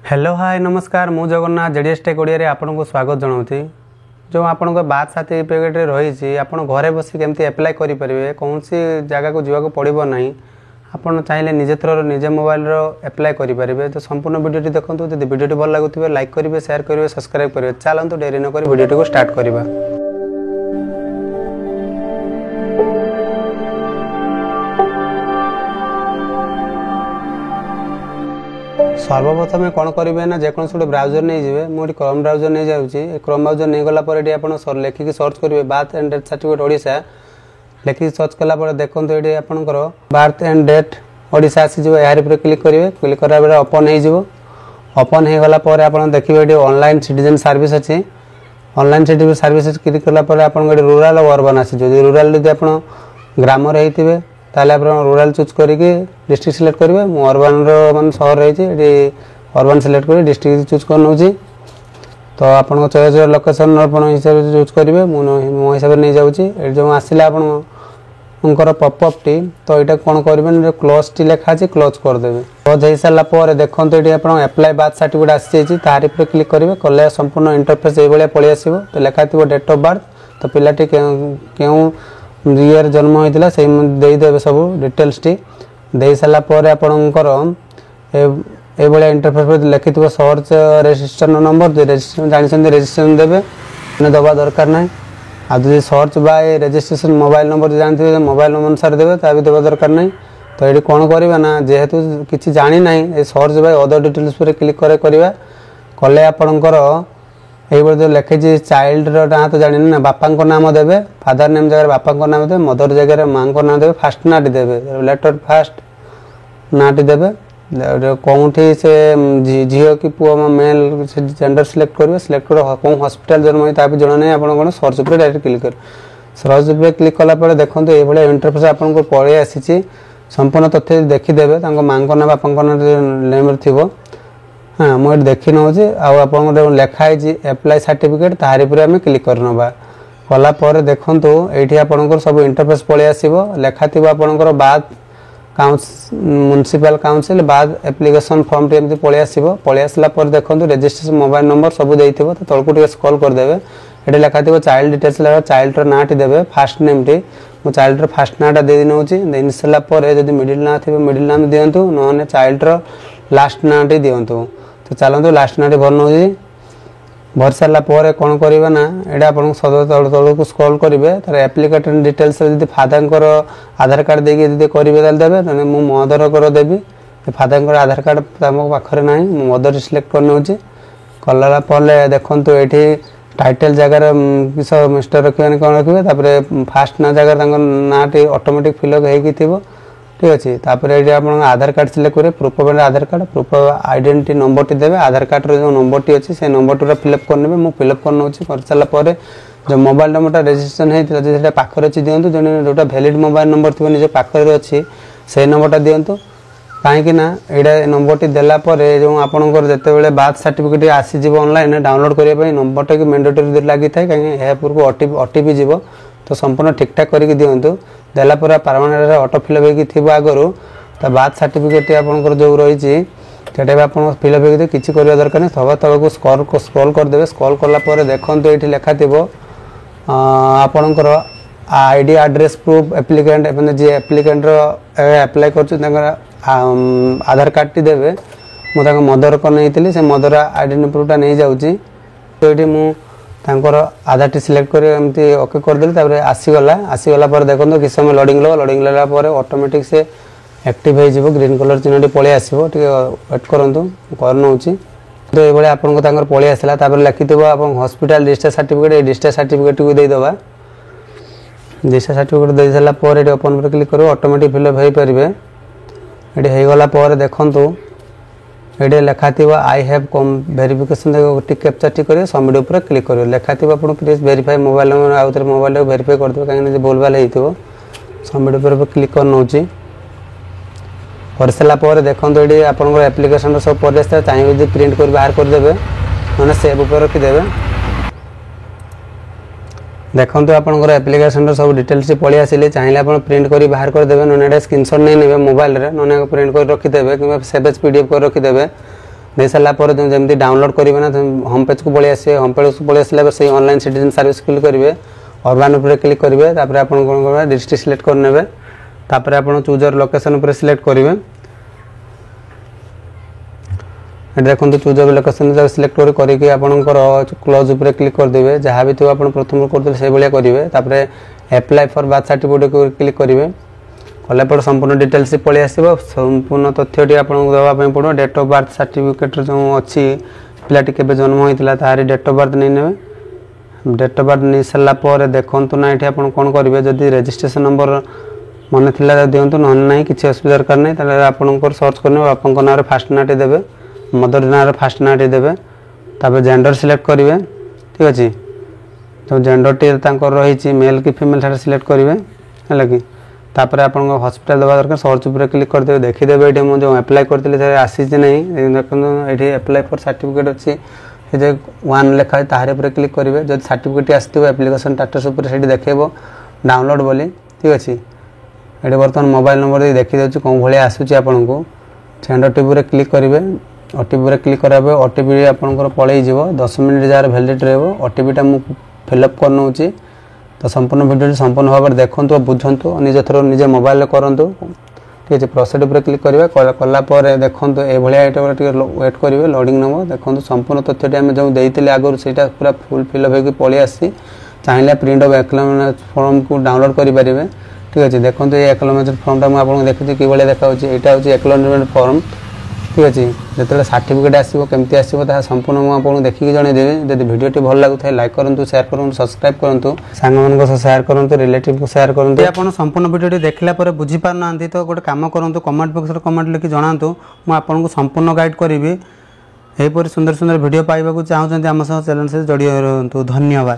Hello hi नमस्कार मु Jagannath JDS take Odia आपन को स्वागत जनाऊँ जो आपन बार्थ सर्टिफिकेट रही आपन घरे बस केमती अप्लाई करेंगे कौन सी जगह को जीवा पड़ो ना आपन चाहिए निजे थ्रो निजे मोबाइल अप्लाई करेंगे तो संपूर्ण वीडियो देखो जब वीडियो भल लगुवे लाइक करेंगे शेयर करेंगे सब्सक्राइब करेंगे चलते डेरी नक वीडियो को स्टार्ट करवा। सर्वप्रथम कौन करेंगे ना जेको गोटे ब्राउजर नहीं जाए मुझे क्रोम ब्राउजर नहीं जाऊँगी क्रोम ब्राउजर नहीं गलापर ये लिखिकी सर्च करेंगे birth and death certificate Odisha लिखिकी सर्च कलापर देखो ये आपंकर बार्थ एंड डेथ ओडिशा आसीज यार क्लिक करेंगे क्लिक करा बेले ओपन ओपन हो गलापर आप देखिए ये ऑनलाइन सिटीजन सर्विस अच्छी ऑनलाइन सिटीजन सर्विस क्लिक कलापर आप रूराल और अर्बन आसीज रूराल जब आप ग्राम होते ताले आप रूराल चूज करके डिस्ट्रिक्ट सिलेक्ट करेंगे मु अर्बन मान सहर रही अर्बन सिलेक्ट कर डिस्ट्रिक्ट चूज कर नौ तो आप चॉइस लोकेशन हिसाब से चूज करेंगे मो हिसाब से नहीं जाऊँगी जो आसला आपंकर पपअप टी तो यहाँ कौन करेंगे क्लोज टी लिखा क्लोज करदे क्लोज हो सारापर देखो ये आप अप्लाई बार्थ सर्टिफिकेट आसी तारी पर क्लिक करेंगे कले संपूर्ण इंटरफेस ये पलि आस तो लिखा थी डेट ऑफ बर्थ तो पिलाटी क्यों ईयर जन्म होता से देदेवे सब डिटेल्स टी दे सारापर आपणकर ये इंटरफेस लिखि सर्च रजिस्ट्रेशन नंबर जानते रजिस्ट्रेशन देवे दबा दरकार ना आज search by registration mobile number जानते मोबाइल अनुसार देवे ता भी दबा दरकार ना तो ये कौन करवा ना जेहेतु किसी जानी ना सर्च बाय अदर डिटेल्स पर क्लिक करवा कले आपणकर ये जो लिखी चाइल्ड ना तो जानी ना बापा नाम देवे फादर नेम जगह बापा नाम देवे मदर जगह माँ नाम देवे फास्ट नाटी देवे लेटर फास्ट नाटी देवे कौटी से झील कि पुआ मेल जेंडर सिलेक्ट करेंगे सिलेक्ट कर कौन हॉस्पिटल जन्म होता है जना नहीं आप सर्च पर डायरेक्ट क्लिक कर सर्च पर क्लिक कलापर देखो ये इंटरफेस आपको पलि आसी संपूर्ण तथ्य देखीदे माँ ना बापा ना नेम थी हाँ मुझे देखी नौ आप लिखाई एप्लाई सर्टिफिकेट तारी पर आम क्लिक करना कलापर देखूँ ये आपंकर सब इंटरफेस पलि आसो लिखा थी आपंकर birth municipal council birth application form टी पलि आसला देखो रजिस्ट्रेशन मोबाइल नंबर सब दे तो तलकू टे स्क्रॉल करदे ये लिखा थी चाइल्ड डिटेल्स चाइल्ड ना टी देवे फास्ट नेम टी मो चाइल्ड फास्ट नाटा दे नौ दे सारापर जब मिडिल ना थी मिडिल नाम दिंतु ना चाइल्ड लास्ट ना टी दिंतु तो चलते लास्ट नाटी भर नौ भर सारापर कौन करवा ना यहाँ आप सदर तल को स्क्रॉल करेंगे तार एप्लिकेट डिटेल्स जब फादर आधार कार्ड देके करेंगे देवे ना मु मदर को देवी फादर आधार कार्ड पाखे ना मदर सिलेक्ट कर नौ कलापर देखो ये टाइटल जगार किस मिस्टर रखिए कौन रखिए फास्ट ना जगह ना ऑटोमेटिक फिलअप हो ठीक अच्छे तापर ये आप आधार कार्ड सिलेक्ट करेंगे proof of Aadhaar card proof of identity number T देवे आधार कार्ड जो नंबर टी अच्छी से नंबर टी फिलअप करने मु फिलअप कर नौ कर सारापर जो मोबाइल नंबर रजिस्ट्रेशन होता पाखे अच्छी दिंतु जो जोटा भैलिड मोबाइल नंबर थी निज पाखे अच्छी से नंबरटा दिंतु कहीं यहाँ नंबर टी देलापर जो आपंकर जिते बार्थ सर्टिफिकेट आसीज ऑनलाइन डाउनलोड करने नंबरटा कि मैंडेटरी लगी था कहीं पूर्व ओटीपी जीव तो संपूर्ण ठीक ठाक करके दिंतु देलापर परमानेंट ऑटो फिलअप हो आगु तो बार्थ सर्टिफिकेट आपंकर जो रही आप फिलअप हो किसी करवा दरकार नहीं सभा तल को स्क्रॉल करदे स्क्रॉल कलापर देखो ये लिखा थी आपणकर आईडी एड्रेस प्रूफ एप्लिकेंट जी एप्लिकेंट अप्लाई कर आधार कार्ड टी देवे मुझे मदर को नहीं से मदर आइडेंटिटी प्रूफटा नहीं जाऊँगी तो ये मुझे आधार टी सिलेक्ट कर ओके करदेली आसीगला पर देखो किस समय लोडिंग लगापर ऑटोमेटिक से एक्टिव हो ग्रीन कलर चिन्ह पलि आसो वेट करूँ कर नौ तो ये आपको पलि आसला लिखि हॉस्पिटल डिस्चार्ज सर्टिफिकेट ये डिस्चार्ज सर्टिफिकेट को देदेवा डिस्चार्ज सर्टिफिकेट दे सारापर ये ओपन पर क्लिक करेंगे ऑटोमेटिक फिलअप हो पारे ये होगलापर देखूँ ये लिखा थी I have come verification tick capture T करेंगे सबमिट उपर क्लिक करेंगे लिखा थी आप प्लीज वेरीफाई मोबाइल नंबर आउ थे मोबाइल वेरीफाई करदे कहीं भूल भाल हो सबमिट उपर क्लिक कर नौ कर सारापर देखो ये आप एप्लिकेशन सब पलि आस चाहिए प्रिंट कर बाहर करदे ना सेव उपर रखिदेवे देखो आपंकर एप्लिकेशन सब डिटेल्स पलि आसिले चाहिए आप प्रिंट कर बाहर करदे ना स्क्रीनशॉट नहीं ने मोबाइल ना प्रिंट कर रखिदेवे कि सेव एज पीडीएफ कर रखिदेवे दे सारा पर जमी डाउनलोड करेंगे ना होम पेज को पलि आसे होम पेज को पलि आसला से ऑनलाइन सिटीजन सर्विस क्लिक करेंगे अर्बान उपर क्लिक करेंगे तापर आप डिस्ट्रिक्ट सिलेक्ट करने तापर आप चूजर लोकेशन उपर सिलेक्ट करेंगे देखो चूजर लोकेशन सिलेक्ट करके आपंकर क्लोज उपर क्लिक करदे जहाँ भी थो आप प्रथम करते से भाया करेंगे तापर apply for birth certificate click करेंगे कलापर संपूर्ण डिटेल्स पलि आसो संपूर्ण तथ्यटी आपको देवाई पड़ो डेट ऑफ बार्थ सर्टिफिकेट जो अच्छी पिलाटी केबे जन्म होता तारी डेट ऑफ बार्थ नहीं ने डेट ऑफ बार्थ नहीं सारापर देखूँ ना ये आप कौन करेंगे जदि रजिस्ट्रेशन नंबर मन थी दिंतु ना किसी असुविधा दरकार नहीं आपंकर सर्च करने बापा ना फास्ट नाटी देवे मदर ना फास्ट नाटी देवे तापर जेंडर सिलेक्ट करेंगे ठीक अच्छे जो जेंडर टी रही मेल कि फीमेल से सिलेक्ट करेंगे है कि तापर आप हॉस्पिटल देवा दरकार सर्च उपर क्लिक करदे देखीदेवे ये मुझे अप्लाई करते आसी नहीं देखो ये अप्लाई फॉर सर्टिफिकेट अच्छी जे 1 लेखा ताहारे पर क्लिक करेंगे जब सर्टिफिकेट आसो एप्लिकेशन स्टेटस उपर से देखेब डाउनलोड बोली ठीक अच्छे ये बर्तमान मोबाइल नंबर देखी कौन भाया आसूँ आपन को सेंड ओटीपी क्लिक करेंगे ओटीपी क्लिक करावे ओटीपी आपंकर पलैज 10 मिनट जार भैलिड रोटीपीटा मुझे फिलअप कर तो संपूर्ण वीडियो संपूर्ण भाव में देखूँ बुझंतु निज थर निजे मोबाइल करूँ ठीक है प्रोसीड उपर क्लिक करेंगे कलापर देखूँ ये वेट करेंगे लोडिंग नंबर देखो संपूर्ण तथ्यटी आम जो देते आगुरी से पूरा फुल फिलअप होगी पलि आसी चाहिए प्रिंट ऑफ एक्नॉलेजमेंट फॉर्म को डाउनलोड करेंगे ठीक अच्छे देखो ये एक्नॉलेजमेंट फॉर्मटा मुझे देखी कि देखा यहाँ हूँ एक्नॉलेजमेंट फॉर्म ठीक अच्छे जो सर्टिफिकेट आसो केमती आसो संपूर्ण मुझे देखिए जनईदेवी जब भिडियो भल लगुता लाइक करूँ शेयर करूँ सब्सक्राइब करूँ सांग शेयर करूँ रिलेटिव को शेयर करूँ आप संपूर्ण भिडियो देखला बुझीपार ना तो गोटे कम करूँ कमेंट बॉक्स कमेंट लिखि जनातु मुझे संपूर्ण गाइड करी यहीपर सुंदर सुंदर भिडियो पाइबा चाहते आम सह चैनल से जड़ित रहतु धन्यवाद।